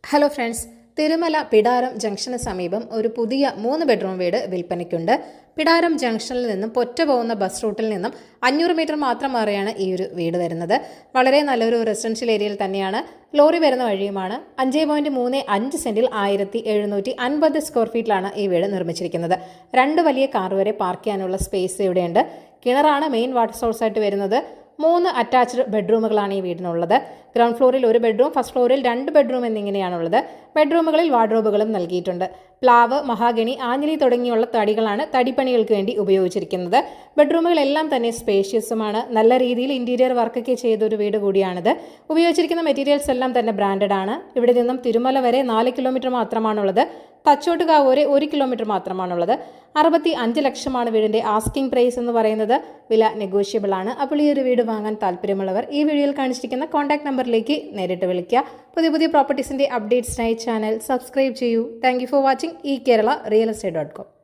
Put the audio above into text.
Hello friends, Thirumala പിടാരം junction സമീപം ഒരു പുതിയ 3 ബെഡ്റൂം വീട് വിൽപ്പനയ്ക്കുണ്ട്. പിടാരം ജംഗ്ഷനിൽ നിന്നും പൊറ്റ പോകുന്ന ബസ് റൂട്ടിൽ നിന്നും 500 മീറ്റർ മാത്രം മാറിയാണ് ഈ ഒരു വീട് വരുന്നത്. വളരെ നല്ലൊരു റെസിഡൻഷ്യൽ ഏരിയയിൽ തന്നെയാണ്. ലോറി വരുന്ന വഴിയുമാണ്. 5.35 സെന്റിൽ 1750 സ്ക്വയർ ഫീറ്റിലാണ് ഈ വീട് നിർമ്മിച്ചിരിക്കുന്നത്. 2 വലിയ കാർ വരെ പാർക്ക് ചെയ്യാനുള്ള സ്പേസ് ഇവിടെയുണ്ട്. കിണറാണ് മെയിൻ വാട്ടർ സോഴ്സ് ആയിട്ട് വരുന്നത്. 3 അറ്റാച്ച്ഡ് ബെഡ്റൂമുകളാണ് ഈ വീടിനുള്ളത്. ഗ്രൗണ്ട് ഫ്ലോറിൽ 1 ബെഡ്റൂം, ഫസ്റ്റ് ഫ്ലോറിൽ 2 ബെഡ്റൂം എന്നിങ്ങനെയാണുള്ളത്. ബെഡ്റൂമുകളിൽ വാർഡ്രോബുകളും നൽകിയിട്ടുണ്ട്. പ്ലാവ്, മഹാഗണി, ആഞ്ഞിലി തുടങ്ങിയുള്ള തടികളാണ് തടിപ്പണികൾക്ക് വേണ്ടി ഉപയോഗിച്ചിരിക്കുന്നത്. ബെഡ്റൂമുകളെല്ലാം തന്നെ സ്പേഷ്യസുമാണ്. നല്ല രീതിയിൽ ഇന്റീരിയർ വർക്കൊക്കെ ചെയ്തൊരു വീട് കൂടിയാണിത്. ഉപയോഗിച്ചിരിക്കുന്ന മെറ്റീരിയൽസ് എല്ലാം തന്നെ ബ്രാൻഡഡ് ആണ്. ഇവിടെ നിന്നും തിരുമല വരെ 4 കിലോമീറ്റർ മാത്രമാണുള്ളത്. തച്ചോട്ടുകാവ് വരെ 1 കിലോമീറ്റർ മാത്രമാണുള്ളത്. 65 ലക്ഷമാണ് വീടിന്റെ ആസ്കിംഗ് പ്രൈസ് എന്ന് പറയുന്നത്. വില നെഗോഷ്യബിൾ ആണ്. അപ്പോൾ ഈ ഒരു വീട് വാങ്ങാൻ താല്പര്യമുള്ളവർ ഈ വീഡിയോയിൽ കാണിച്ചിരിക്കുന്ന കോൺടാക്ട് നമ്പറിലേക്ക് നേരിട്ട് വിളിക്കുക. പുതിയ പ്രോപ്പർട്ടീസിന്റെ അപ്ഡേറ്റ്സിനായി ചാനൽ സബ്സ്ക്രൈബ് ചെയ്യൂ. Thank you for watching. eKerala Real Estate.com.